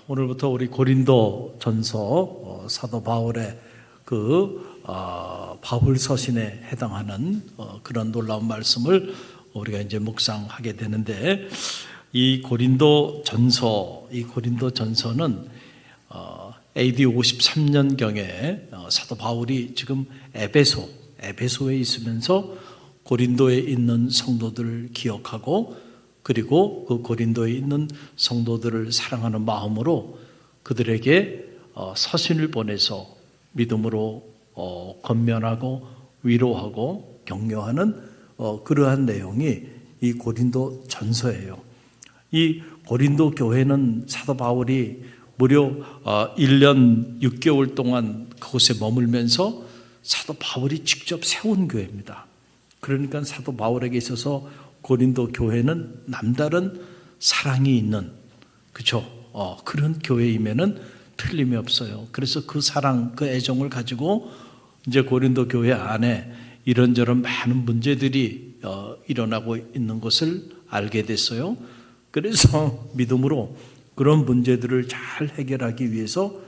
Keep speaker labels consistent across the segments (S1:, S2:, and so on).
S1: 오늘부터 우리 고린도 전서 사도 바울의 바울 서신에 해당하는 그런 놀라운 말씀을 우리가 이제 묵상하게 되는데, 이 고린도 전서는 AD 53년경에 사도 바울이 지금 에베소에 있으면서 고린도에 있는 성도들을 기억하고, 그리고 그 고린도에 있는 성도들을 사랑하는 마음으로 그들에게 서신을 보내서 믿음으로 권면하고 위로하고 격려하는 그러한 내용이 이 고린도 전서예요. 이 고린도 교회는 사도 바울이 무려 1년 6개월 동안 그곳에 머물면서 사도 바울이 직접 세운 교회입니다. 그러니까 사도 바울에게 있어서 고린도 교회는 남다른 사랑이 있는, 그렇죠? 그런 교회임에는 틀림이 없어요. 그래서 그 사랑, 그 애정을 가지고 이제 고린도 교회 안에 이런저런 많은 문제들이 일어나고 있는 것을 알게 됐어요. 그래서 믿음으로 그런 문제들을 잘 해결하기 위해서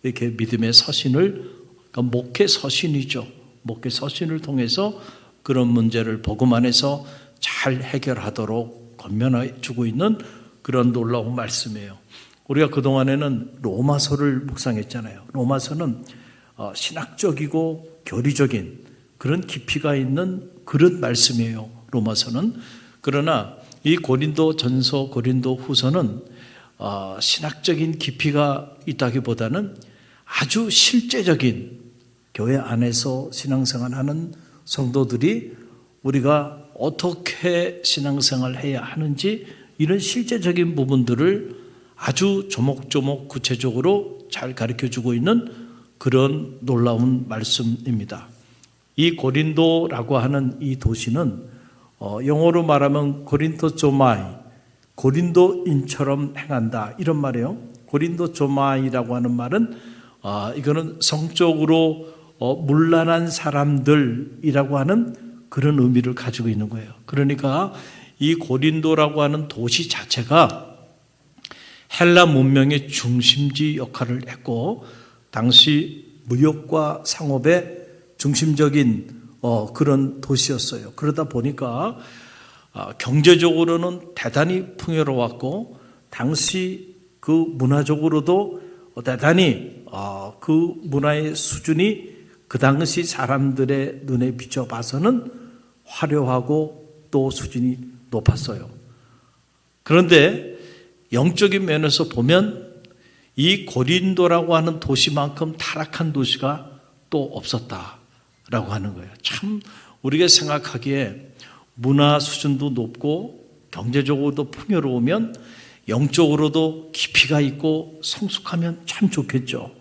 S1: 이렇게 믿음의 서신을, 그러니까 목회 서신이죠. 목회 서신을 통해서 그런 문제를 복음 안에서 잘 해결하도록 권면해 주고 있는 그런 놀라운 말씀이에요. 우리가 그동안에는 로마서를 묵상했잖아요. 로마서는 신학적이고 교리적인 그런 깊이가 있는 그런 말씀이에요, 로마서는. 그러나 이 고린도 전서, 고린도 후서는 신학적인 깊이가 있다기보다는 아주 실제적인 교회 안에서 신앙생활하는 성도들이 우리가 어떻게 신앙생활을 해야 하는지, 이런 실제적인 부분들을 아주 조목조목 구체적으로 잘 가르쳐주고 있는 그런 놀라운 말씀입니다. 이 고린도라고 하는 이 도시는 영어로 말하면 고린토조마이, 고린도인처럼 행한다, 이런 말이에요. 고린도조마이라고 하는 말은 이거는 성적으로 문란한 사람들이라고 하는 그런 의미를 가지고 있는 거예요. 그러니까 이 고린도라고 하는 도시 자체가 헬라 문명의 중심지 역할을 했고, 당시 무역과 상업의 중심적인 그런 도시였어요. 그러다 보니까 경제적으로는 대단히 풍요로웠고, 당시 그 문화적으로도 대단히 그 문화의 수준이 그 당시 사람들의 눈에 비춰봐서는 화려하고 또 수준이 높았어요. 그런데 영적인 면에서 보면 이 고린도라고 하는 도시만큼 타락한 도시가 또 없었다라고 하는 거예요. 참 우리가 생각하기에 문화 수준도 높고 경제적으로도 풍요로우면 영적으로도 깊이가 있고 성숙하면 참 좋겠죠.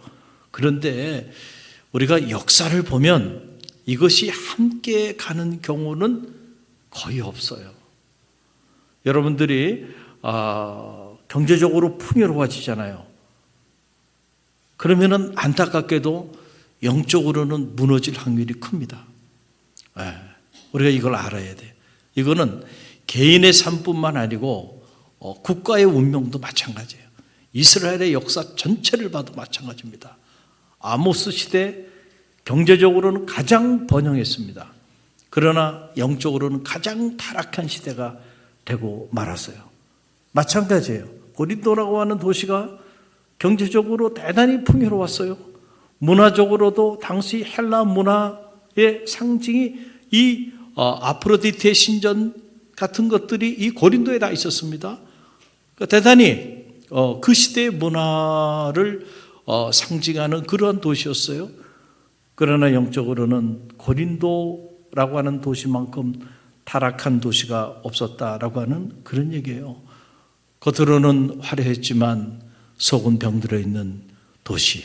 S1: 그런데 우리가 역사를 보면 이것이 함께 가는 경우는 거의 없어요. 여러분들이 경제적으로 풍요로워지잖아요. 그러면은 안타깝게도 영적으로는 무너질 확률이 큽니다. 우리가 이걸 알아야 돼요. 이거는 개인의 삶뿐만 아니고 국가의 운명도 마찬가지예요. 이스라엘의 역사 전체를 봐도 마찬가지입니다. 아모스 시대 경제적으로는 가장 번영했습니다. 그러나 영적으로는 가장 타락한 시대가 되고 말았어요. 마찬가지예요. 고린도라고 하는 도시가 경제적으로 대단히 풍요로웠어요. 문화적으로도 당시 헬라 문화의 상징이 이 아프로디테 신전 같은 것들이 이 고린도에 다 있었습니다. 대단히 그 시대의 문화를 상징하는 그러한 도시였어요. 그러나 영적으로는 고린도라고 하는 도시만큼 타락한 도시가 없었다라고 하는 그런 얘기예요. 겉으로는 화려했지만 속은 병들어 있는 도시,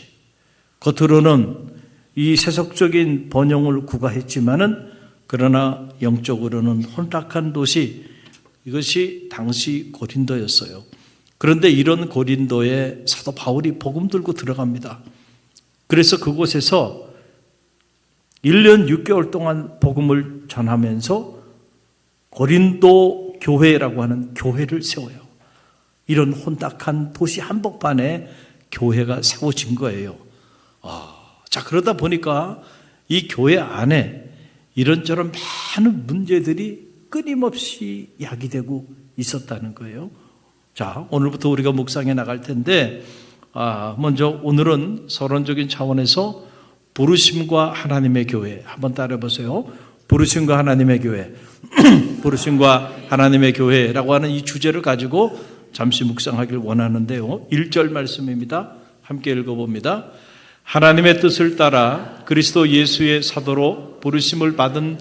S1: 겉으로는 이 세속적인 번영을 구가했지만은 그러나 영적으로는 혼탁한 도시, 이것이 당시 고린도였어요. 그런데 이런 고린도에 사도 바울이 복음 들고 들어갑니다. 그래서 그곳에서 1년 6개월 동안 복음을 전하면서 고린도 교회라고 하는 교회를 세워요. 이런 혼탁한 도시 한복판에 교회가 세워진 거예요. 자, 그러다 보니까 이 교회 안에 이런저런 많은 문제들이 끊임없이 야기되고 있었다는 거예요. 자, 오늘부터 우리가 묵상해 나갈 텐데, 먼저 오늘은 서론적인 차원에서 부르심과 하나님의 교회 한번 따라해 보세요. 부르심과 하나님의 교회. 부르심과 하나님의 교회라고 하는 이 주제를 가지고 잠시 묵상하길 원하는데요. 1절 말씀입니다. 함께 읽어봅니다. 하나님의 뜻을 따라 그리스도 예수의 사도로 부르심을 받은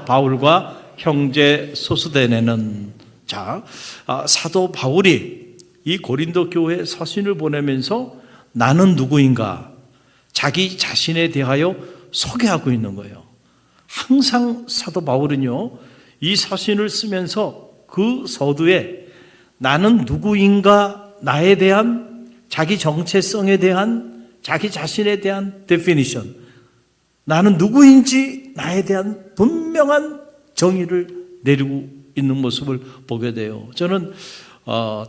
S1: 바울과 형제 소스데네는, 자, 사도 바울이 이 고린도 교회에 서신을 보내면서 나는 누구인가 자기 자신에 대하여 소개하고 있는 거예요. 항상 사도 바울은요, 이 서신을 쓰면서 그 서두에 나는 누구인가, 나에 대한 자기 정체성에 대한 자기 자신에 대한 데피니션, 나는 누구인지 나에 대한 분명한 정의를 내리고 있는 모습을 보게 돼요. 저는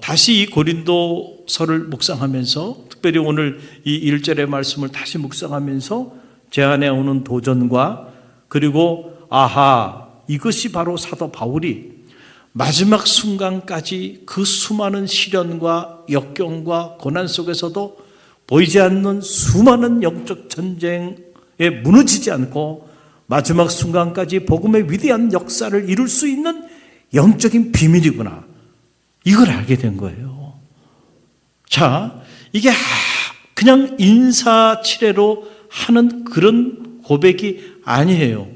S1: 다시 이 고린도서를 묵상하면서, 특별히 오늘 이 1절의 말씀을 다시 묵상하면서 제 안에 오는 도전과, 그리고 이것이 바로 사도 바울이 마지막 순간까지 그 수많은 시련과 역경과 고난 속에서도 보이지 않는 수많은 영적 전쟁에 무너지지 않고 마지막 순간까지 복음의 위대한 역사를 이룰 수 있는 영적인 비밀이구나, 이걸 알게 된 거예요. 자, 이게 그냥 인사치레로 하는 그런 고백이 아니에요.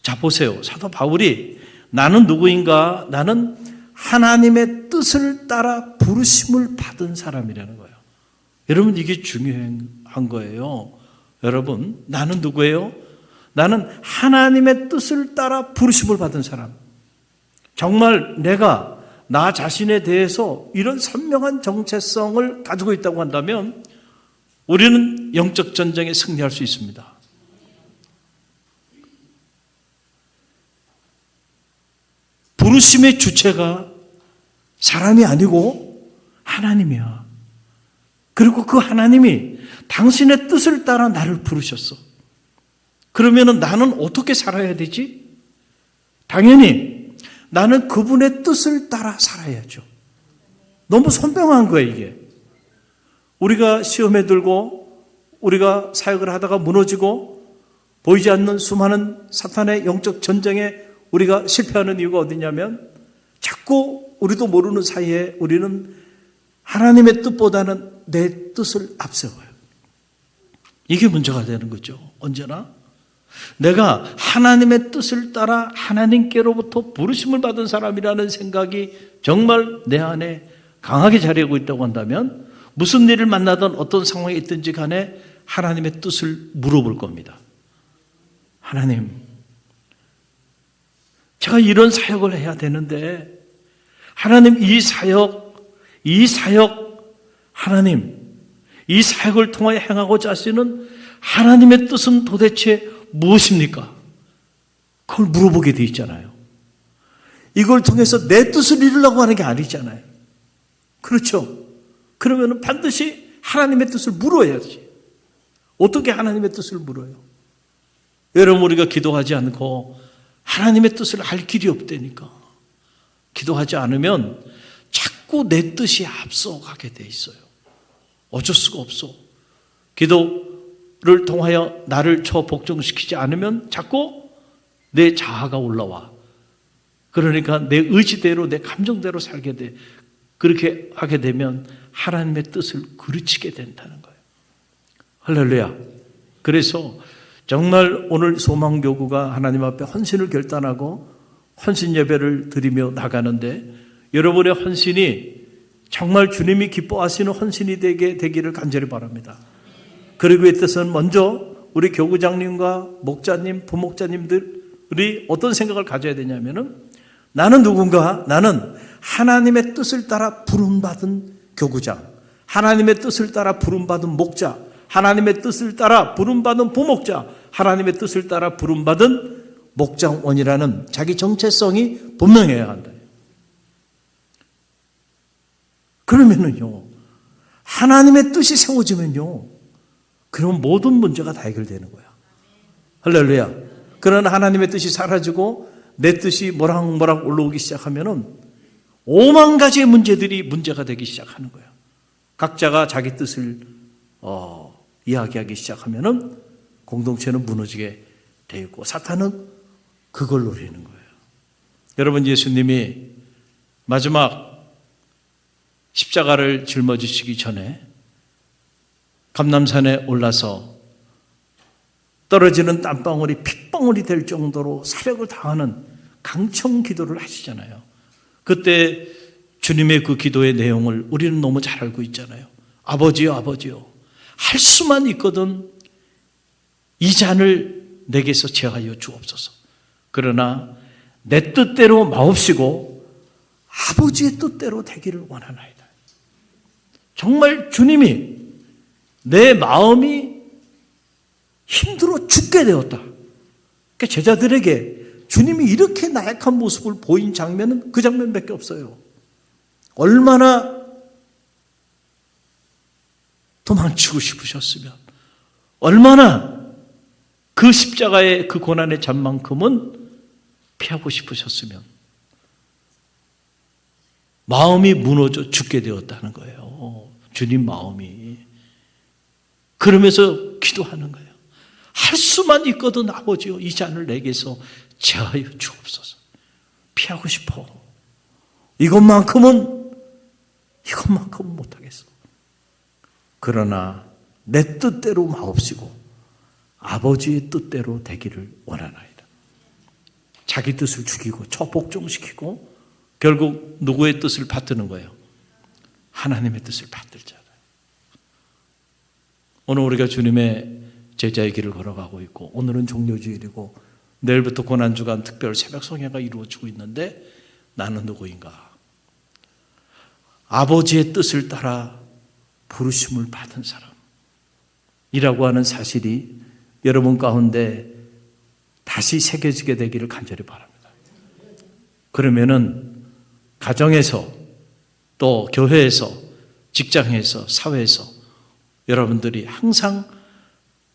S1: 자, 보세요. 사도 바울이 나는 누구인가? 나는 하나님의 뜻을 따라 부르심을 받은 사람이라는 거예요. 여러분, 이게 중요한 거예요. 여러분, 나는 누구예요? 나는 하나님의 뜻을 따라 부르심을 받은 사람. 정말 내가 나 자신에 대해서 이런 선명한 정체성을 가지고 있다고 한다면 우리는 영적 전쟁에 승리할 수 있습니다. 부르심의 주체가 사람이 아니고 하나님이야. 그리고 그 하나님이 당신의 뜻을 따라 나를 부르셨어. 그러면 나는 어떻게 살아야 되지? 당연히 나는 그분의 뜻을 따라 살아야죠. 너무 선명한 거예요, 이게. 우리가 시험에 들고 우리가 사역을 하다가 무너지고 보이지 않는 수많은 사탄의 영적 전쟁에 우리가 실패하는 이유가 어디냐면 자꾸 우리도 모르는 사이에 우리는 하나님의 뜻보다는 내 뜻을 앞세워요. 이게 문제가 되는 거죠. 언제나 내가 하나님의 뜻을 따라 하나님께로부터 부르심을 받은 사람이라는 생각이 정말 내 안에 강하게 자리하고 있다고 한다면 무슨 일을 만나든 어떤 상황에 있든지 간에 하나님의 뜻을 물어볼 겁니다. 하나님, 제가 이런 사역을 해야 되는데 하나님, 이 사역 하나님, 이 사역을 통하여 행하고자 하시는 하나님의 뜻은 도대체 무엇입니까? 그걸 물어보게 돼 있잖아요. 이걸 통해서 내 뜻을 이루려고 하는 게 아니잖아요. 그렇죠? 그러면 반드시 하나님의 뜻을 물어야지. 어떻게 하나님의 뜻을 물어요? 여러분, 우리가 기도하지 않고 하나님의 뜻을 알 길이 없다니까. 기도하지 않으면 자꾸 내 뜻이 앞서가게 돼 있어요. 어쩔 수가 없어. 기도를 통하여 나를 복종시키지 않으면 자꾸 내 자아가 올라와. 그러니까 내 의지대로, 내 감정대로 살게 돼. 그렇게 하게 되면 하나님의 뜻을 그르치게 된다는 거예요. 할렐루야. 그래서 정말 오늘 소망교구가 하나님 앞에 헌신을 결단하고 헌신 예배를 드리며 나가는데, 여러분의 헌신이 정말 주님이 기뻐하시는 헌신이 되기를 간절히 바랍니다. 그리고 이 뜻은 먼저 우리 교구장님과 목자님, 부목자님들이 어떤 생각을 가져야 되냐면은, 나는 누군가? 나는 하나님의 뜻을 따라 부름받은 교구장, 하나님의 뜻을 따라 부름받은 목자, 하나님의 뜻을 따라 부름받은 부목자, 하나님의 뜻을 따라 부름받은 목장원이라는 자기 정체성이 분명해야 한다. 그러면은요, 하나님의 뜻이 세워지면요, 그럼 모든 문제가 다 해결되는 거야. 할렐루야. 그러나 하나님의 뜻이 사라지고 내 뜻이 모락모락 올라오기 시작하면은 5만 가지의 문제들이 문제가 되기 시작하는 거야. 각자가 자기 뜻을 이야기하기 시작하면은 공동체는 무너지게 돼 있고 사탄은 그걸 노리는 거예요. 여러분, 예수님이 마지막 십자가를 짊어지시기 전에 감람산에 올라서 떨어지는 땀방울이 핏방울이 될 정도로 사력을 다하는 강청 기도를 하시잖아요. 그때 주님의 그 기도의 내용을 우리는 너무 잘 알고 있잖아요. 아버지요, 아버지요, 할 수만 있거든 이 잔을 내게서 제하여 주옵소서. 그러나 내 뜻대로 마옵시고 아버지의 뜻대로 되기를 원하나이다. 정말 주님이 내 마음이 힘들어 죽게 되었다. 그러니까 제자들에게 주님이 이렇게 나약한 모습을 보인 장면은 그 장면밖에 없어요. 얼마나 도망치고 싶으셨으면, 얼마나 그 십자가의 그 고난의 잔만큼은 피하고 싶으셨으면 마음이 무너져 죽게 되었다는 거예요. 주님 마음이. 그러면서 기도하는 거예요. 할 수만 있거든 아버지요, 이 잔을 내게서 제하여 주옵소서. 피하고 싶어. 이것만큼은 못하겠어. 그러나 내 뜻대로 마옵시고 아버지의 뜻대로 되기를 원하나이다. 자기 뜻을 죽이고 초복종시키고 결국 누구의 뜻을 받드는 거예요? 하나님의 뜻을 받들잖아요. 오늘 우리가 주님의 제자의 길을 걸어가고 있고, 오늘은 종료주일이고 내일부터 고난주간 특별 새벽 성회가 이루어지고 있는데 나는 누구인가? 아버지의 뜻을 따라 부르심을 받은 사람이라고 하는 사실이 여러분 가운데 다시 새겨지게 되기를 간절히 바랍니다. 그러면은 가정에서 또 교회에서 직장에서 사회에서 여러분들이 항상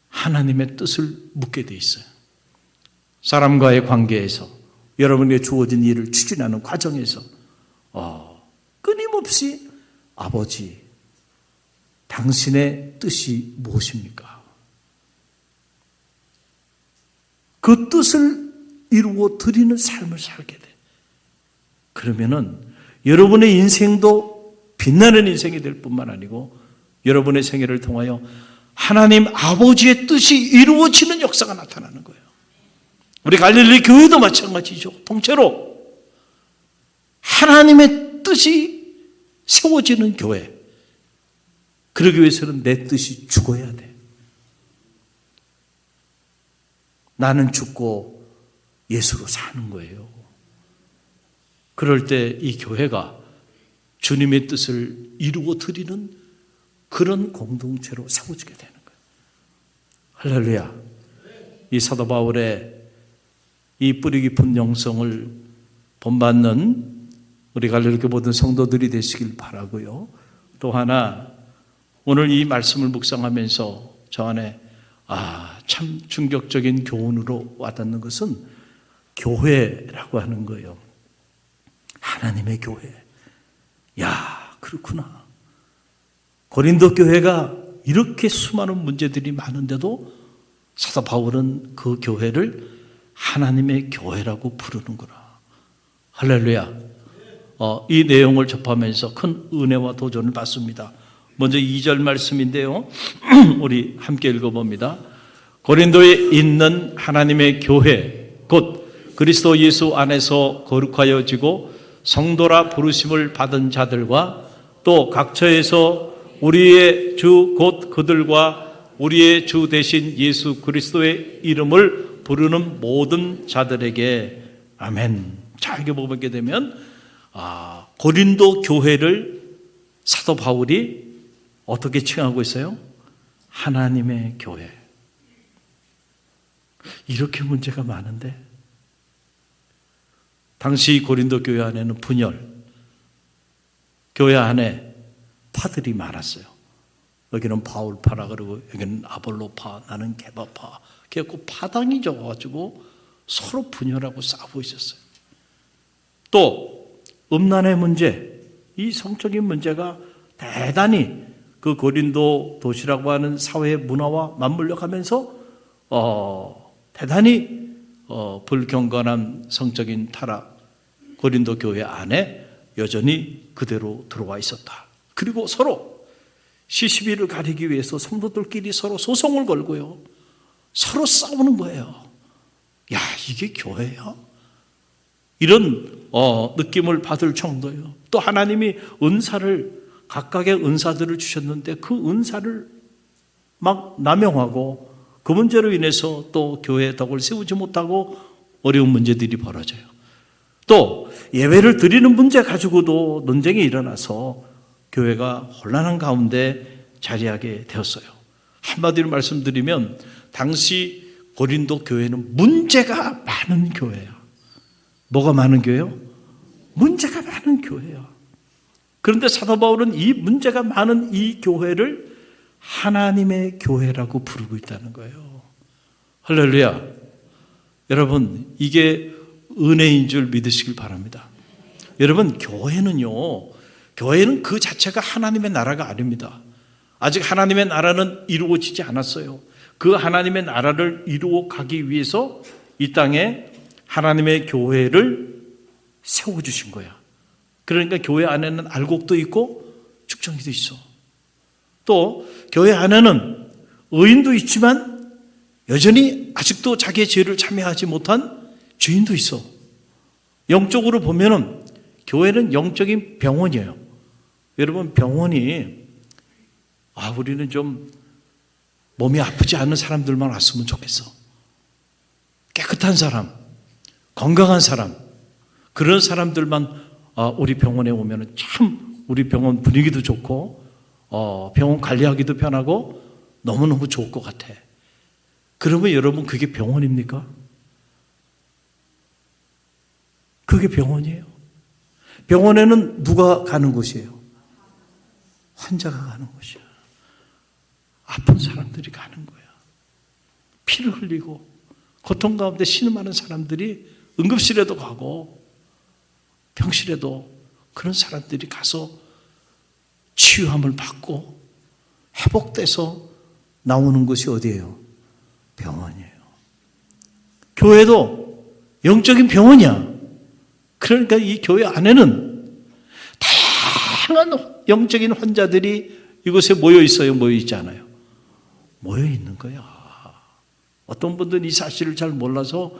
S1: 하나님의 뜻을 묻게 돼 있어요. 사람과의 관계에서 여러분에게 주어진 일을 추진하는 과정에서 끊임없이 아버지, 당신의 뜻이 무엇입니까? 그 뜻을 이루어 드리는 삶을 살게 돼. 그러면은 여러분의 인생도 빛나는 인생이 될 뿐만 아니고 여러분의 생애를 통하여 하나님 아버지의 뜻이 이루어지는 역사가 나타나는 거예요. 우리 갈릴리 교회도 마찬가지죠. 통째로 하나님의 뜻이 세워지는 교회. 그러기 위해서는 내 뜻이 죽어야 돼. 나는 죽고 예수로 사는 거예요. 그럴 때 이 교회가 주님의 뜻을 이루어 드리는 그런 공동체로 세워지게 되는 거예요. 할렐루야. 이 사도 바울의 이 뿌리 깊은 영성을 본받는 우리 갈릴리 모든 성도들이 되시길 바라고요. 또 하나, 오늘 이 말씀을 묵상하면서 저 안에 참 충격적인 교훈으로 와닿는 것은 교회라고 하는 거예요. 하나님의 교회. 야, 그렇구나. 고린도 교회가 이렇게 수많은 문제들이 많은데도 사도 바울은 그 교회를 하나님의 교회라고 부르는구나. 할렐루야. 이 내용을 접하면서 큰 은혜와 도전을 받습니다. 먼저 2절 말씀인데요. 우리 함께 읽어봅니다. 고린도에 있는 하나님의 교회, 곧 그리스도 예수 안에서 거룩하여지고 성도라 부르심을 받은 자들과 또 각처에서 우리의 주 곧 그들과 우리의 주 대신 예수 그리스도의 이름을 부르는 모든 자들에게 아멘. 자, 이렇게 보게 되면 고린도 교회를 사도 바울이 어떻게 칭하고 있어요? 하나님의 교회. 이렇게 문제가 많은데 당시 고린도 교회 안에는 분열, 교회 안에 파들이 많았어요. 여기는 바울파라 그러고 여기는 아볼로파, 나는 게바파. 그래서 파당이 적어가지고 서로 분열하고 싸우고 있었어요. 또 음란의 문제, 이 성적인 문제가 대단히 그 고린도 도시라고 하는 사회의 문화와 맞물려 가면서 대단히 불경건한 성적인 타락, 고린도 교회 안에 여전히 그대로 들어와 있었다. 그리고 서로 시시비를 가리기 위해서 성도들끼리 서로 소송을 걸고요, 서로 싸우는 거예요. 야, 이게 교회야? 이런 느낌을 받을 정도예요. 또 하나님이 은사를, 각각의 은사들을 주셨는데 그 은사를 막 남용하고 그 문제로 인해서 또 교회의 덕을 세우지 못하고 어려운 문제들이 벌어져요. 또 예배를 드리는 문제 가지고도 논쟁이 일어나서 교회가 혼란한 가운데 자리하게 되었어요. 한마디로 말씀드리면 당시 고린도 교회는 문제가 많은 교회야. 뭐가 많은 교회요? 문제가 많은 교회야. 그런데 사도 바울은 이 문제가 많은 이 교회를 하나님의 교회라고 부르고 있다는 거예요. 할렐루야. 여러분, 이게 은혜인 줄 믿으시길 바랍니다. 여러분, 교회는 그 자체가 하나님의 나라가 아닙니다. 아직 하나님의 나라는 이루어지지 않았어요. 그 하나님의 나라를 이루어 가기 위해서 이 땅에 하나님의 교회를 세워주신 거야. 그러니까 교회 안에는 알곡도 있고 축정이도 있어. 또 교회 안에는 의인도 있지만 여전히 아직도 자기의 죄를 참여하지 못한 죄인도 있어. 영적으로 보면은 교회는 영적인 병원이에요. 여러분, 병원이 우리는 좀 몸이 아프지 않은 사람들만 왔으면 좋겠어. 깨끗한 사람, 건강한 사람, 그런 사람들만 우리 병원에 오면 참 우리 병원 분위기도 좋고 병원 관리하기도 편하고 너무너무 좋을 것 같아. 그러면 여러분, 그게 병원입니까? 그게 병원이에요. 병원에는 누가 가는 곳이에요? 환자가 가는 곳이야. 아픈 사람들이 가는 거야. 피를 흘리고 고통 가운데 신음하는 사람들이 응급실에도 가고 병실에도 그런 사람들이 가서 치유함을 받고 회복돼서 나오는 것이 어디예요? 병원이에요. 교회도 영적인 병원이야. 그러니까 이 교회 안에는 다양한 영적인 환자들이 이곳에 모여 있어요? 모여 있지 않아요? 모여 있는 거야. 어떤 분들은 이 사실을 잘 몰라서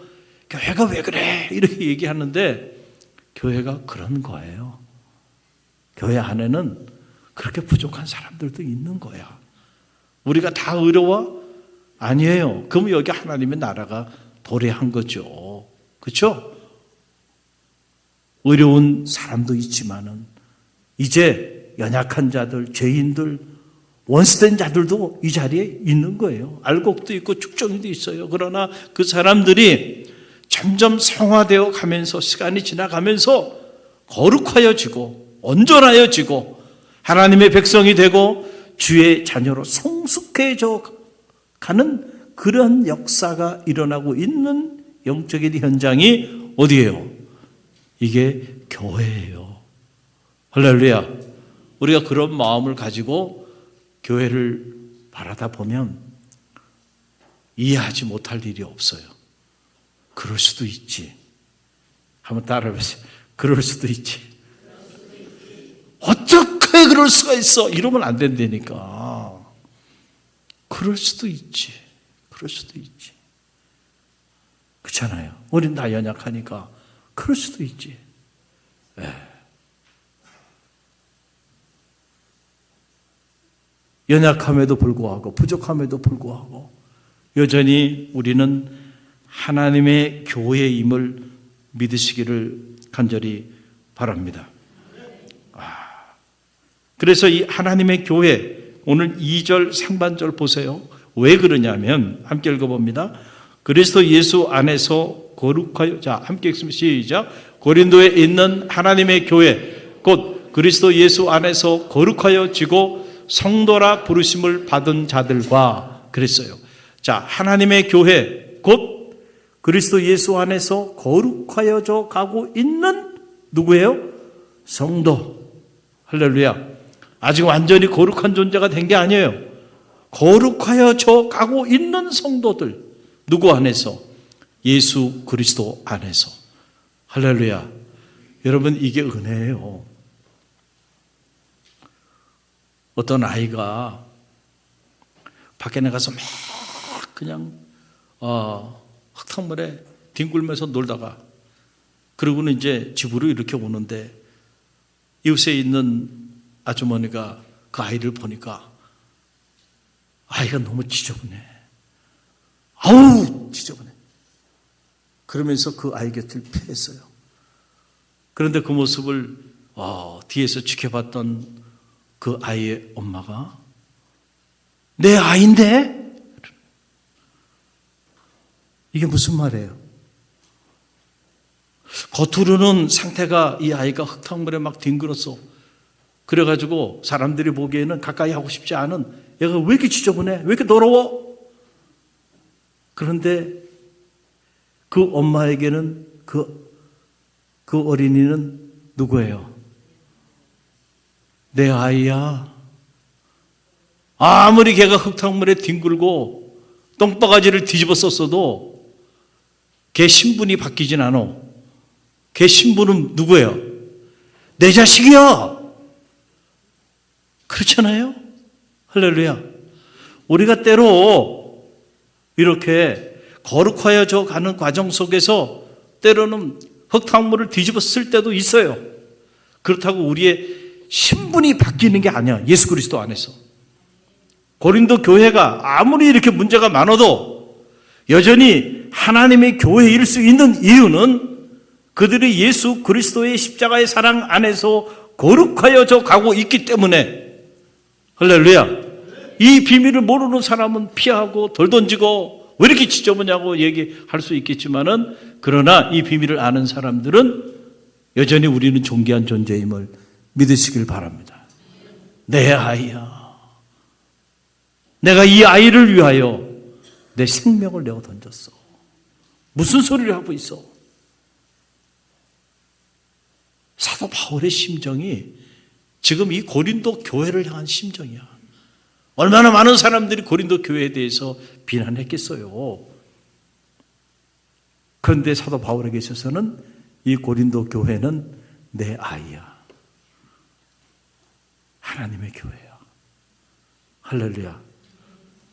S1: 교회가 왜 그래? 이렇게 얘기하는데 교회가 그런 거예요. 교회 안에는 그렇게 부족한 사람들도 있는 거야. 우리가 다 의로워? 아니에요. 그럼 여기 하나님의 나라가 도래한 거죠. 그렇죠? 의로운 사람도 있지만은 이제 연약한 자들, 죄인들, 원수된 자들도 이 자리에 있는 거예요. 알곡도 있고 축정이도 있어요. 그러나 그 사람들이 점점 성화되어 가면서 시간이 지나가면서 거룩하여지고 온전하여지고 하나님의 백성이 되고 주의 자녀로 성숙해져 가는 그런 역사가 일어나고 있는 영적인 현장이 어디예요? 이게 교회예요. 할렐루야. 우리가 그런 마음을 가지고 교회를 바라다 보면 이해하지 못할 일이 없어요. 그럴 수도 있지. 한번 따라해보세요. 그럴 수도 있지. 어떻게 그럴 수가 있어? 이러면 안 된다니까. 그럴 수도 있지. 그럴 수도 있지. 그렇잖아요. 우린 다 연약하니까 그럴 수도 있지. 네. 연약함에도 불구하고 부족함에도 불구하고 여전히 우리는 하나님의 교회임을 믿으시기를 간절히 바랍니다. 그래서 이 하나님의 교회, 오늘 2절 상반절 보세요. 왜 그러냐면 함께 읽어봅니다. 그리스도 예수 안에서 거룩하여, 자 함께 읽습니다. 시작. 고린도에 있는 하나님의 교회 곧 그리스도 예수 안에서 거룩하여지고 성도라 부르심을 받은 자들과 그랬어요. 자, 하나님의 교회 곧 그리스도 예수 안에서 거룩하여져 가고 있는 누구예요? 성도. 할렐루야. 아직 완전히 거룩한 존재가 된 게 아니에요. 거룩하여져 가고 있는 성도들. 누구 안에서? 예수 그리스도 안에서. 할렐루야. 여러분, 이게 은혜예요. 어떤 아이가 밖에 나가서 막 그냥 흙탕물에 뒹굴면서 놀다가 그러고는 이제 집으로 이렇게 오는데 이웃에 있는 아주머니가 그 아이를 보니까 아이가 너무 지저분해. 아우 지저분해. 그러면서 그 아이 곁을 피했어요. 그런데 그 모습을 뒤에서 지켜봤던 그 아이의 엄마가 내 아이인데? 이게 무슨 말이에요? 겉으로는 상태가 이 아이가 흙탕물에 막 뒹굴었어. 그래가지고 사람들이 보기에는 가까이 하고 싶지 않은 얘가 왜 이렇게 지저분해? 왜 이렇게 더러워? 그런데 그 엄마에게는 그 어린이는 누구예요? 내 아이야. 아무리 걔가 흙탕물에 뒹굴고 똥바가지를 뒤집어 썼어도 걔 신분이 바뀌진 않아. 걔 신분은 누구예요? 내 자식이야. 그렇잖아요? 할렐루야. 우리가 때로 이렇게 거룩하여져 가는 과정 속에서 때로는 흙탕물을 뒤집어 쓸 때도 있어요. 그렇다고 우리의 신분이 바뀌는 게 아니야. 예수 그리스도 안에서. 고린도 교회가 아무리 이렇게 문제가 많아도 여전히 하나님의 교회일 수 있는 이유는 그들이 예수 그리스도의 십자가의 사랑 안에서 거룩하여져 가고 있기 때문에. 할렐루야. 이 비밀을 모르는 사람은 피하고 덜 던지고 왜 이렇게 지저분냐고 얘기할 수 있겠지만은, 그러나 이 비밀을 아는 사람들은 여전히 우리는 존귀한 존재임을 믿으시길 바랍니다. 내 아이야. 내가 이 아이를 위하여 내 생명을 내어 던졌어. 무슨 소리를 하고 있어? 사도 바울의 심정이 지금 이 고린도 교회를 향한 심정이야. 얼마나 많은 사람들이 고린도 교회에 대해서 비난했겠어요. 그런데 사도 바울에게 있어서는 이 고린도 교회는 내 아이야. 하나님의 교회야. 할렐루야.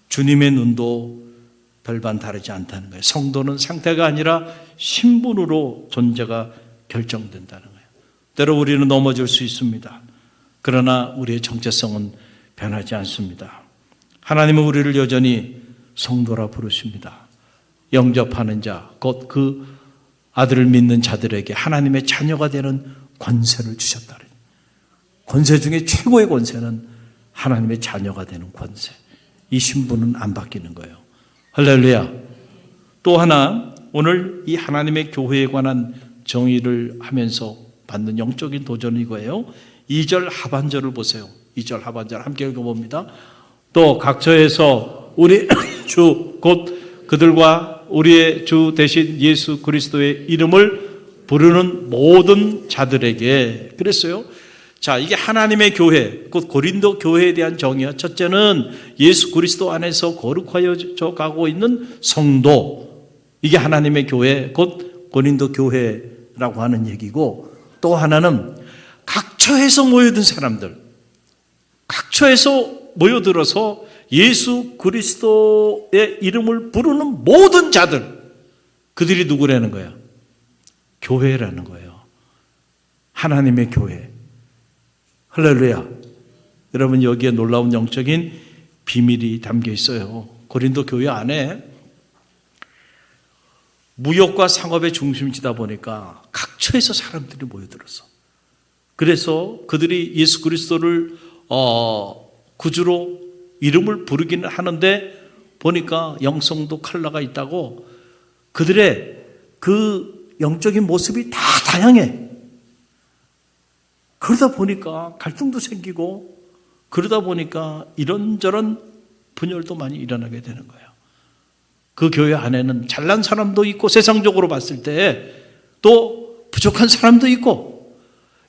S1: 주님의 눈도 별반 다르지 않다는 거예요. 성도는 상태가 아니라 신분으로 존재가 결정된다는 거예요. 때로 우리는 넘어질 수 있습니다. 그러나 우리의 정체성은 변하지 않습니다. 하나님은 우리를 여전히 성도라 부르십니다. 영접하는 자, 곧 그 아들을 믿는 자들에게 하나님의 자녀가 되는 권세를 주셨다. 권세 중에 최고의 권세는 하나님의 자녀가 되는 권세. 이 신분은 안 바뀌는 거예요. 할렐루야. 또 하나, 오늘 이 하나님의 교회에 관한 정의를 하면서 받는 영적인 도전이 이거예요. 2절 하반절을 보세요. 2절 하반절 함께 읽어봅니다. 또 각처에서 우리 주 곧 그들과 우리의 주 대신 예수 그리스도의 이름을 부르는 모든 자들에게 그랬어요. 자, 이게 하나님의 교회, 곧 고린도 교회에 대한 정의야. 첫째는 예수 그리스도 안에서 거룩하여져 가고 있는 성도. 이게 하나님의 교회, 곧 고린도 교회라고 하는 얘기고, 또 하나는 각처에서 모여든 사람들, 각처에서 모여들어서 예수 그리스도의 이름을 부르는 모든 자들, 그들이 누구라는 거야? 교회라는 거예요. 하나님의 교회. 할렐루야. 여러분, 여기에 놀라운 영적인 비밀이 담겨 있어요. 고린도 교회 안에 무역과 상업의 중심지다 보니까 각처에서 사람들이 모여들었어. 그래서 그들이 예수 그리스도를 구주로 이름을 부르기는 하는데 보니까 영성도 컬러가 있다고 그들의 그 영적인 모습이 다 다양해. 그러다 보니까 갈등도 생기고 그러다 보니까 이런저런 분열도 많이 일어나게 되는 거예요. 그 교회 안에는 잘난 사람도 있고 세상적으로 봤을 때 또 부족한 사람도 있고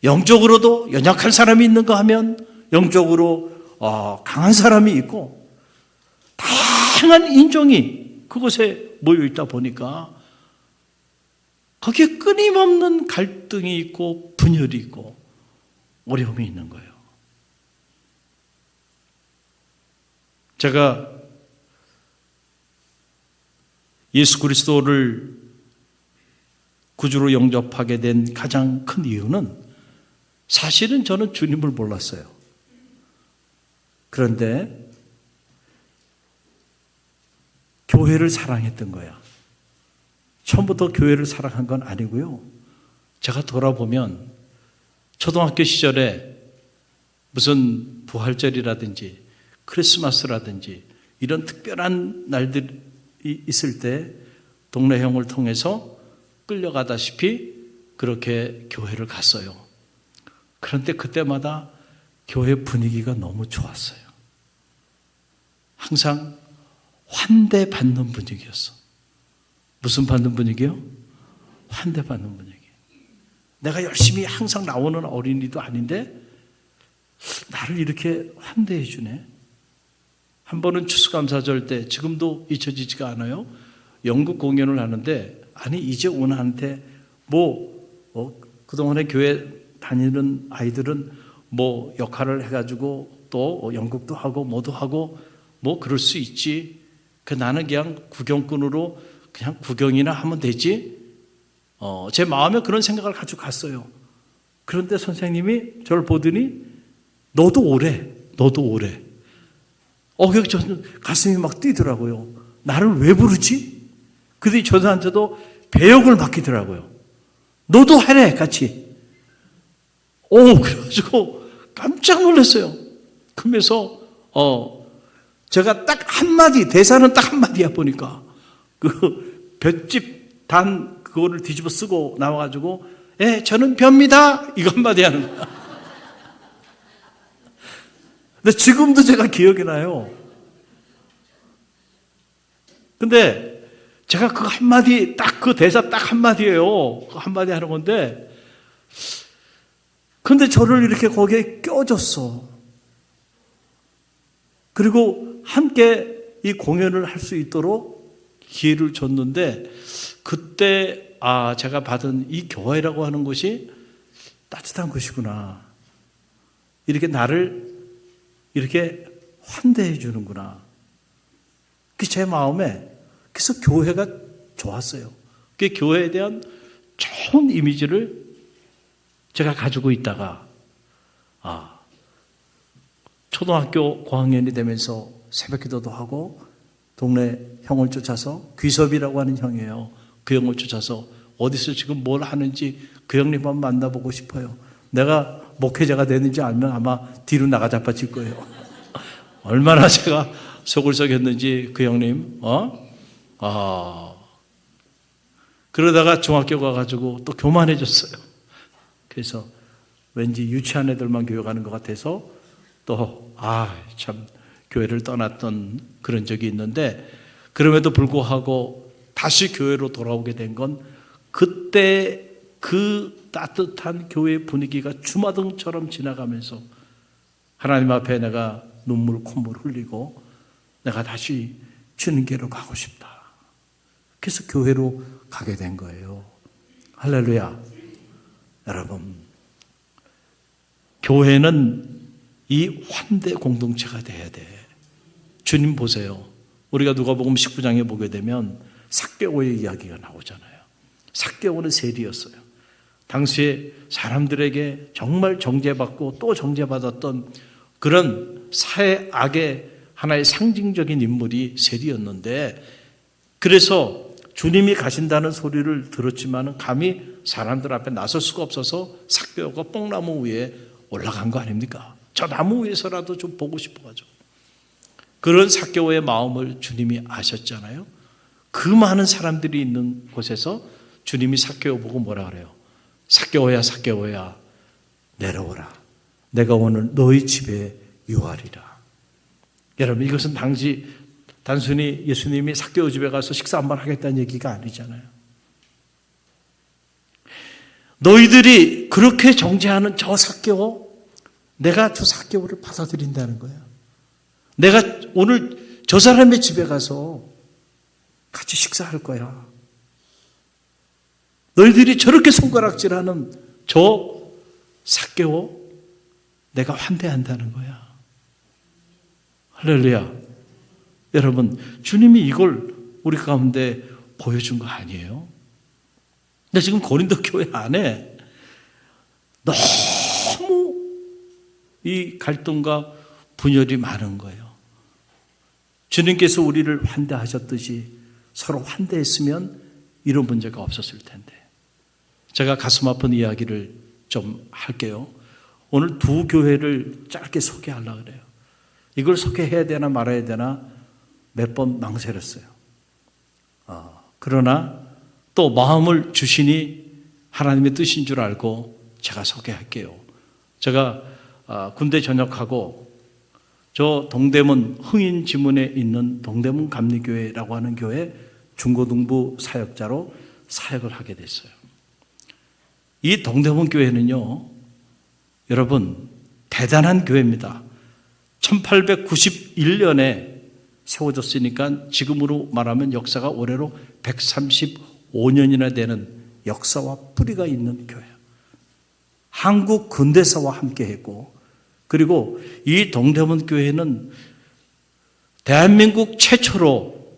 S1: 영적으로도 연약한 사람이 있는가 하면 영적으로 강한 사람이 있고 다양한 인종이 그곳에 모여 있다 보니까 거기에 끊임없는 갈등이 있고 분열이 있고 어려움이 있는 거예요. 제가 예수 그리스도를 구주로 영접하게 된 가장 큰 이유는 사실은 저는 주님을 몰랐어요. 그런데 교회를 사랑했던 거야. 처음부터 교회를 사랑한 건 아니고요. 제가 돌아보면 초등학교 시절에 무슨 부활절이라든지 크리스마스라든지 이런 특별한 날들이 있을 때 동네 형을 통해서 끌려가다시피 그렇게 교회를 갔어요. 그런데 그때마다 교회 분위기가 너무 좋았어요. 항상 환대받는 분위기였어. 무슨 받는 분위기요? 환대받는 분위기. 내가 열심히 항상 나오는 어린이도 아닌데 나를 이렇게 환대해 주네. 한 번은 추수감사절 때, 지금도 잊혀지지가 않아요. 연극 공연을 하는데 아니 이재훈한테 그동안에 교회 다니는 아이들은 역할을 해가지고 또 연극도 하고 뭐도 하고 그럴 수 있지. 나는 그냥 구경꾼으로 그냥 구경이나 하면 되지. 제 마음에 그런 생각을 가지고 갔어요. 그런데 선생님이 저를 보더니 너도 오래. 그래서 저는 가슴이 막 뛰더라고요. 나를 왜 부르지? 그들이 저한테도 배역을 맡기더라고요. 너도 하래 같이. 그래가지고 깜짝 놀랐어요. 그러면서 제가 딱 한마디, 대사는 딱 한마디야 보니까 그 볏짚 단 그거를 뒤집어 쓰고 나와가지고 저는 벼입니다 이거 한마디 하는 거야. 근데 지금도 제가 기억이 나요. 근데 제가 그 한마디, 딱 그 대사 딱 한마디예요. 그 한마디 하는 건데, 근데 저를 이렇게 거기에 껴줬어. 그리고 함께 이 공연을 할 수 있도록 기회를 줬는데, 그때, 제가 받은 이 교회라고 하는 것이 따뜻한 것이구나. 이렇게 나를 이렇게 환대해 주는구나. 그게 제 마음에, 그래서 교회가 좋았어요. 그 교회에 대한 좋은 이미지를 제가 가지고 있다가 초등학교 고학년이 되면서 새벽기도도 하고 동네 형을 쫓아서 귀섭이라고 하는 형이에요. 그 형을 쫓아서 어디서 지금 뭘 하는지 그 형님 한번 만나보고 싶어요. 내가 목회자가 되는지 알면 아마 뒤로 나가 자빠질 거예요. 얼마나 제가 속을 썩였는지 그 형님. 그러다가 중학교 가가지고 또 교만해졌어요. 그래서 왠지 유치한 애들만 교회 가는 것 같아서 또 참 교회를 떠났던 그런 적이 있는데, 그럼에도 불구하고 다시 교회로 돌아오게 된 건 그때 그 따뜻한 교회 분위기가 주마등처럼 지나가면서 하나님 앞에 내가 눈물 콧물 흘리고 내가 다시 주님께로 가고 싶다. 그래서 교회로 가게 된 거예요. 할렐루야. 여러분, 교회는 이 환대 공동체가 돼야 돼. 주님 보세요. 우리가 누가복음 19장에 보게 되면 삭개오의 이야기가 나오잖아요. 삭개오는 세리였어요. 당시에 사람들에게 정말 정죄받고 또 정죄받았던 그런 사회 악의 하나의 상징적인 인물이 세리였는데, 그래서 주님이 가신다는 소리를 들었지만 감히 사람들 앞에 나설 수가 없어서 삭개오가 뽕나무 위에 올라간 거 아닙니까? 저 나무 위에서라도 좀 보고 싶어가지고. 그런 삭개오의 마음을 주님이 아셨잖아요. 그 많은 사람들이 있는 곳에서 주님이 삭개오 보고 뭐라 그래요? 삭개오야, 삭개오야, 내려오라. 내가 오늘 너희 집에 유하리라. 여러분, 이것은 당시 단순히 예수님이 삭개오 집에 가서 식사 한번 하겠다는 얘기가 아니잖아요. 너희들이 그렇게 정죄하는 저 삭개오, 내가 저 삭개오를 받아들인다는 거예요. 내가 오늘 저 사람의 집에 가서 같이 식사할 거야. 너희들이 저렇게 손가락질하는 저 삭개오, 내가 환대한다는 거야. 할렐루야. 여러분, 주님이 이걸 우리 가운데 보여준 거 아니에요? 근데 지금 고린도 교회 안에 너무 이 갈등과 분열이 많은 거예요. 주님께서 우리를 환대하셨듯이 서로 환대했으면 이런 문제가 없었을 텐데. 제가 가슴 아픈 이야기를 좀 할게요. 오늘 두 교회를 짧게 소개하려고 그래요. 이걸 소개해야 되나 말아야 되나 몇 번 망설였어요. 그러나 또 마음을 주시니 하나님의 뜻인 줄 알고 제가 소개할게요. 제가 군대 전역하고 저 동대문 흥인 지문에 있는 동대문 감리교회라고 하는 교회 중고등부 사역자로 사역을 하게 됐어요. 이 동대문 교회는요, 여러분 대단한 교회입니다. 1891년에 세워졌으니까 지금으로 말하면 역사가 올해로 135년이나 되는 역사와 뿌리가 있는 교회예요. 한국 근대사와 함께 했고, 그리고 이 동대문 교회는 대한민국 최초로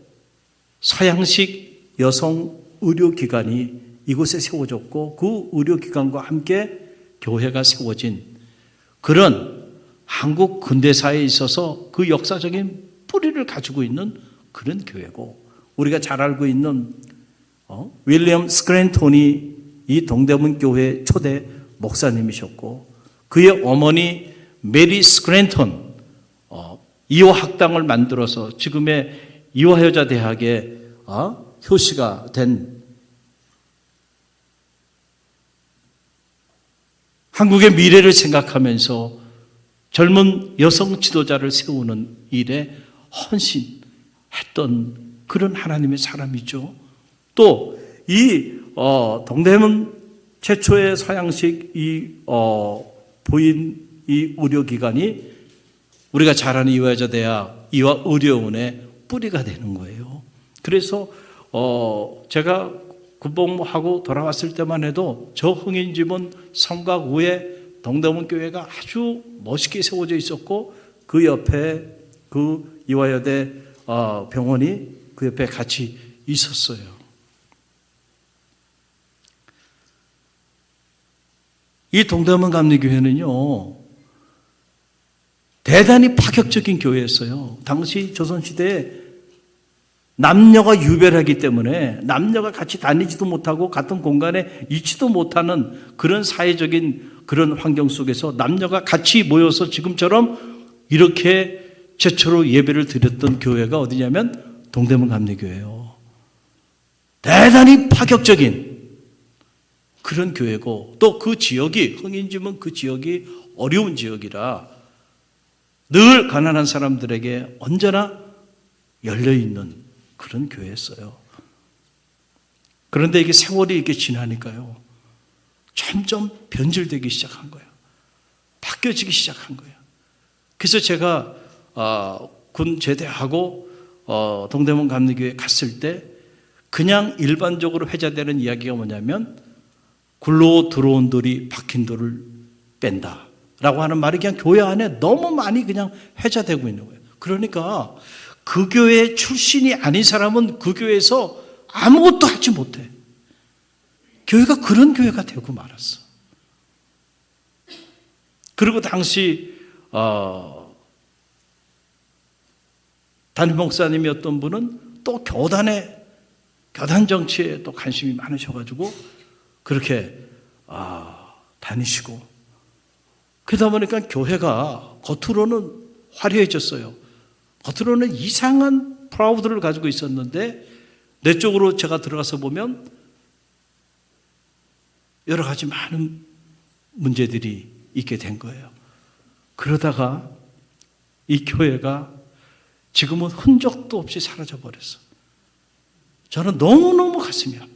S1: 서양식 여성 의료기관이 이곳에 세워졌고, 그 의료기관과 함께 교회가 세워진 그런 한국 근대사에 있어서 그 역사적인 뿌리를 가지고 있는 그런 교회고, 우리가 잘 알고 있는 윌리엄 스크랜톤이 이 동대문 교회 초대 목사님이셨고, 그의 어머니 메리 스크랜톤 이화학당을 만들어서 지금의 이화여자대학의 효시가 된 한국의 미래를 생각하면서 젊은 여성 지도자를 세우는 일에 헌신했던 그런 하나님의 사람이죠. 또 이 동대문 최초의 서양식 이 보인 이 의료기관이 우리가 잘 아는 이화여자대학 이화의료원의 뿌리가 되는 거예요. 그래서 제가 군복무하고 돌아왔을 때만 해도 저 흥인지문 성곽위에 동대문 교회가 아주 멋있게 세워져 있었고, 그 옆에 그 이화여대 병원이 그 옆에 같이 있었어요. 이 동대문 감리교회는요, 대단히 파격적인 교회였어요. 당시 조선시대에 남녀가 유별하기 때문에 남녀가 같이 다니지도 못하고 같은 공간에 있지도 못하는 그런 사회적인 그런 환경 속에서 남녀가 같이 모여서 지금처럼 이렇게 최초로 예배를 드렸던 교회가 어디냐면 동대문 감리교회예요. 대단히 파격적인 그런 교회고, 또 그 지역이 흥인지문 그 지역이 어려운 지역이라 늘 가난한 사람들에게 언제나 열려있는 그런 교회였어요. 그런데 이게 세월이 이렇게 지나니까요, 점점 변질되기 시작한 거예요. 바뀌어지기 시작한 거예요. 그래서 제가 군 제대하고 동대문 감리교회 갔을 때 그냥 일반적으로 회자되는 이야기가 뭐냐면, 굴러 들어온 돌이 박힌 돌을 뺀다 라고 하는 말이 그냥 교회 안에 너무 많이 그냥 회자되고 있는 거예요. 그러니까 그 교회 출신이 아닌 사람은 그 교회에서 아무것도 하지 못해. 교회가 그런 교회가 되고 말았어. 그리고 당시 담임 목사님이었던 분은 또 교단 정치에 또 관심이 많으셔가지고 그렇게 다니시고, 그러다 보니까 교회가 겉으로는 화려해졌어요. 겉으로는 이상한 프라우드를 가지고 있었는데 내 쪽으로 제가 들어가서 보면 여러 가지 많은 문제들이 있게 된 거예요. 그러다가 이 교회가 지금은 흔적도 없이 사라져 버렸어. 저는 너무너무 가슴이 아파요.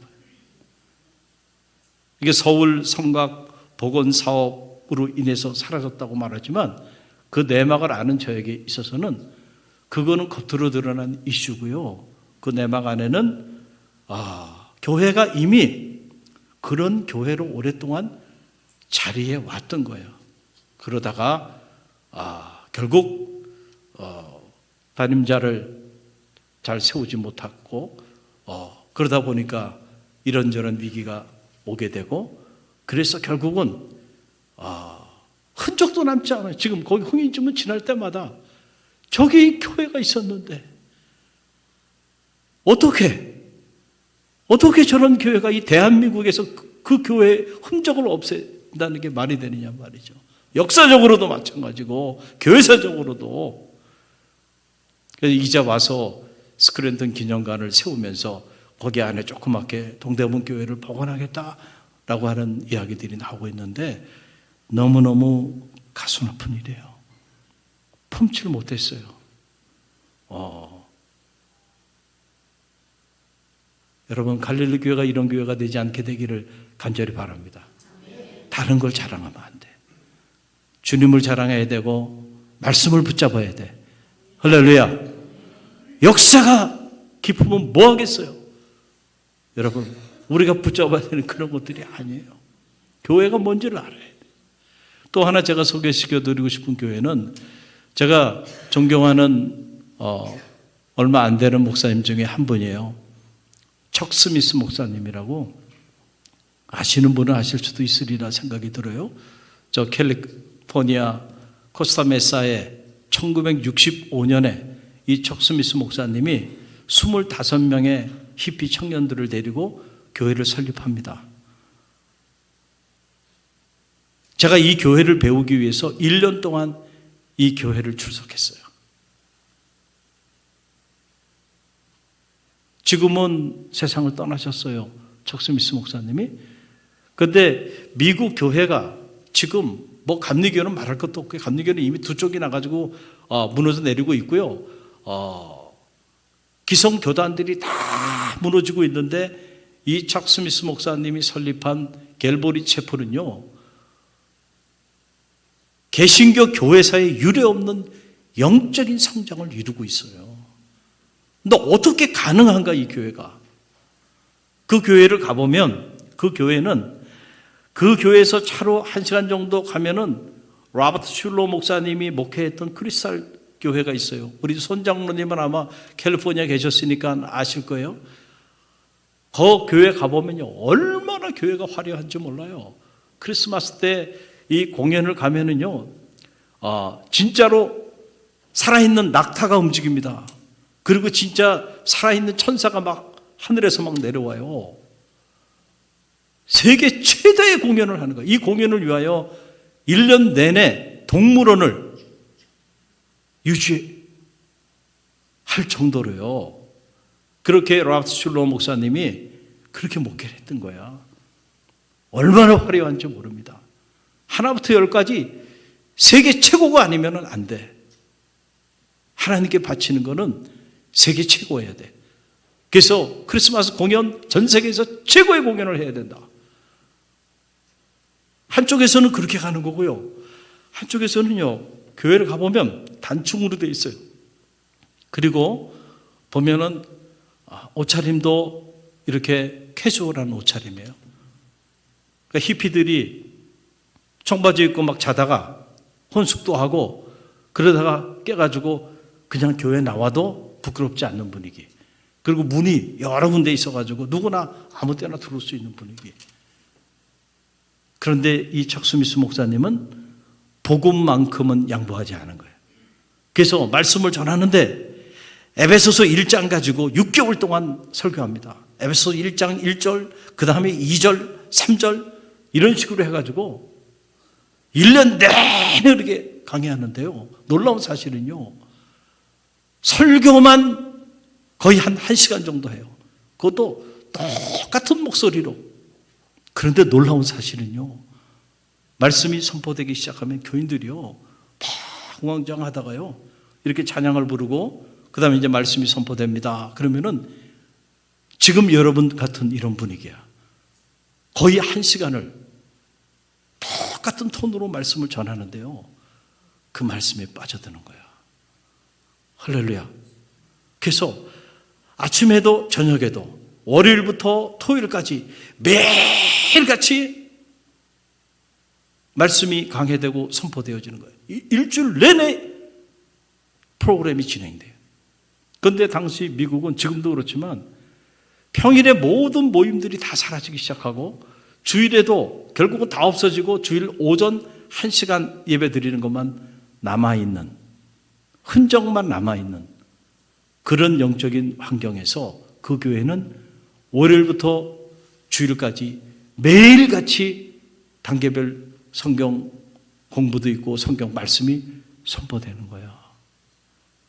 S1: 이게 서울 성곽 복원 사업으로 인해서 사라졌다고 말하지만 그 내막을 아는 저에게 있어서는 그거는 겉으로 드러난 이슈고요. 그 내막 안에는 교회가 이미 그런 교회로 오랫동안 자리에 왔던 거예요. 그러다가 결국 담임자를 잘 세우지 못했고 그러다 보니까 이런저런 위기가 오게 되고 그래서 결국은 흔적도 남지 않아요. 지금 거기 흥인주문 지날 때마다 저기 교회가 있었는데 어떻게 저런 교회가 이 대한민국에서 그 교회의 흔적을 없앤다는 게 말이 되느냐 말이죠. 역사적으로도 마찬가지고 교회사적으로도. 그래서 이제 와서 스크랜턴 기념관을 세우면서 거기 안에 조그맣게 동대문 교회를 복원하겠다라고 하는 이야기들이 나오고 있는데 너무너무 가슴 아픈 일이에요. 품지를 못했어요. 여러분 갈릴리 교회가 이런 교회가 되지 않게 되기를 간절히 바랍니다. 다른 걸 자랑하면 안 돼. 주님을 자랑해야 되고 말씀을 붙잡아야 돼. 할렐루야. 역사가 깊으면 뭐 하겠어요? 여러분 우리가 붙잡아야 되는 그런 것들이 아니에요. 교회가 뭔지를 알아야 돼. 또 하나 제가 소개시켜드리고 싶은 교회는 제가 존경하는 얼마 안 되는 목사님 중에 한 분이에요. 척 스미스 목사님이라고 아시는 분은 아실 수도 있으리라 생각이 들어요. 저 캘리포니아 코스타메사에 1965년에 이 척 스미스 목사님이 25명의 히피 청년들을 데리고 교회를 설립합니다. 제가 이 교회를 배우기 위해서 1년 동안 이 교회를 출석했어요. 지금은 세상을 떠나셨어요. 척 스미스 목사님이. 그런데 미국 교회가 지금 뭐 감리교는 말할 것도 없고 감리교는 이미 두 쪽이 나가지고 무너져 내리고 있고요. 기성교단들이 다 무너지고 있는데 이 척 스미스 목사님이 설립한 갤보리 채플은요. 개신교 교회사에 유례없는 영적인 성장을 이루고 있어요. 근데 어떻게 가능한가 이 교회가. 그 교회를 가보면 그 교회는 그 교회에서 차로 1시간 정도 가면은 로버트 슐러 목사님이 목회했던 크리스탈 교회가 있어요. 우리 손장로님은 아마 캘리포니아 계셨으니까 아실 거예요. 그 교회 가보면요. 얼마나 교회가 화려한지 몰라요. 크리스마스 때 이 공연을 가면은요. 진짜로 살아있는 낙타가 움직입니다. 그리고 진짜 살아있는 천사가 막 하늘에서 막 내려와요. 세계 최대의 공연을 하는 거예요. 이 공연을 위하여 1년 내내 동물원을 유지할 정도로요. 그렇게 로버트 슐러 목사님이 그렇게 목회를 했던 거야. 얼마나 화려한지 모릅니다. 하나부터 열까지 세계 최고가 아니면 안 돼. 하나님께 바치는 거는 세계 최고여야 돼. 그래서 크리스마스 공연 전 세계에서 최고의 공연을 해야 된다. 한쪽에서는 그렇게 가는 거고요. 한쪽에서는요. 교회를 가보면 단층으로 돼 있어요. 그리고 보면은 옷차림도 이렇게 캐주얼한 옷차림이에요. 그러니까 히피들이 청바지 입고 막 자다가 혼숙도 하고 그러다가 깨가지고 그냥 교회 나와도 부끄럽지 않는 분위기. 그리고 문이 여러 군데 있어가지고 누구나 아무 때나 들어올 수 있는 분위기. 그런데 이 척 스미스 목사님은 복음만큼은 양보하지 않은 거예요. 그래서 말씀을 전하는데 에베소서 1장 가지고 6개월 동안 설교합니다. 에베소서 1장 1절, 그 다음에 2절, 3절 이런 식으로 해가지고 1년 내내 이렇게 강의하는데요. 놀라운 사실은요. 설교만 거의 한 1시간 정도 해요. 그것도 똑같은 목소리로. 그런데 놀라운 사실은요. 말씀이 선포되기 시작하면 교인들이요 막 우왕좌왕하다가요 이렇게 찬양을 부르고 그 다음에 이제 말씀이 선포됩니다. 그러면은 지금 여러분 같은 이런 분위기야. 거의 1시간을 똑같은 톤으로 말씀을 전하는데요 그 말씀에 빠져드는 거야. 할렐루야. 그래서 아침에도 저녁에도 월요일부터 토요일까지 매일같이 말씀이 강해되고 선포되어지는 거예요. 일주일 내내 프로그램이 진행돼요. 그런데 당시 미국은 지금도 그렇지만 평일에 모든 모임들이 다 사라지기 시작하고 주일에도 결국은 다 없어지고 주일 오전 1시간 예배 드리는 것만 남아있는, 흔적만 남아있는 그런 영적인 환경에서 그 교회는 월요일부터 주일까지 매일같이 단계별 성경 공부도 있고 성경 말씀이 선포되는 거야.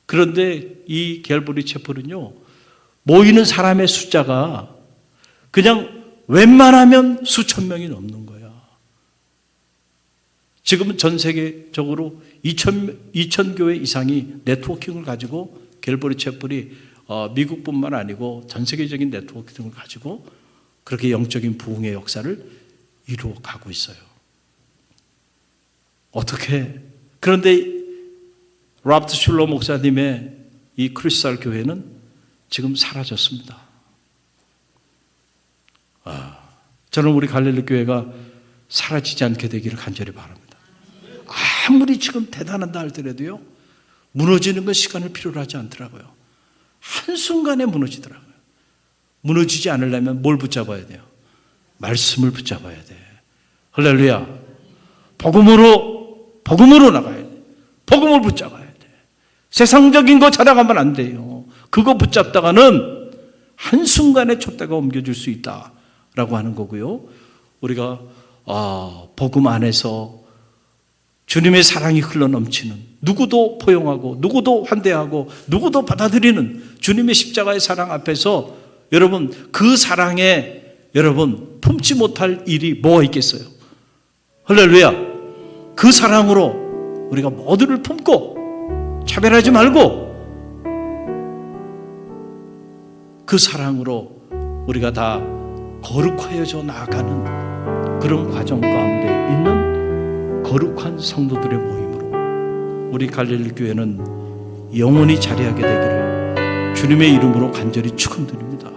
S1: 그런데 이 갤버리 채플은요 모이는 사람의 숫자가 그냥 웬만하면 수천 명이 넘는 거야. 지금은 전 세계적으로 2,000 교회 이상이 네트워킹을 가지고 갤버리 채플이 미국뿐만 아니고 전 세계적인 네트워킹을 가지고 그렇게 영적인 부흥의 역사를 이루어가고 있어요. 어떻게? 그런데 라프트 슐러 목사님의 이 크리스탈 교회는 지금 사라졌습니다. 저는 우리 갈릴리 교회가 사라지지 않게 되기를 간절히 바랍니다. 아무리 지금 대단하다 할더라도요 무너지는 건 시간을 필요로 하지 않더라고요. 한순간에 무너지더라고요. 무너지지 않으려면 뭘 붙잡아야 돼요? 말씀을 붙잡아야 돼. 할렐루야. 복음으로 나가야 돼. 복음을 붙잡아야 돼. 세상적인 거 찾아가면 안 돼요. 그거 붙잡다가는 한순간에 촛대가 옮겨질 수 있다라고 하는 거고요. 우리가 복음 안에서 주님의 사랑이 흘러넘치는, 누구도 포용하고 누구도 환대하고 누구도 받아들이는 주님의 십자가의 사랑 앞에서 여러분 그 사랑에 여러분 품지 못할 일이 뭐가 있겠어요? 할렐루야. 그 사랑으로 우리가 모두를 품고 차별하지 말고 그 사랑으로 우리가 다 거룩하여져 나아가는 그런 과정 가운데 있는 거룩한 성도들의 모임으로 우리 갈릴리 교회는 영원히 자리하게 되기를 주님의 이름으로 간절히 축원드립니다.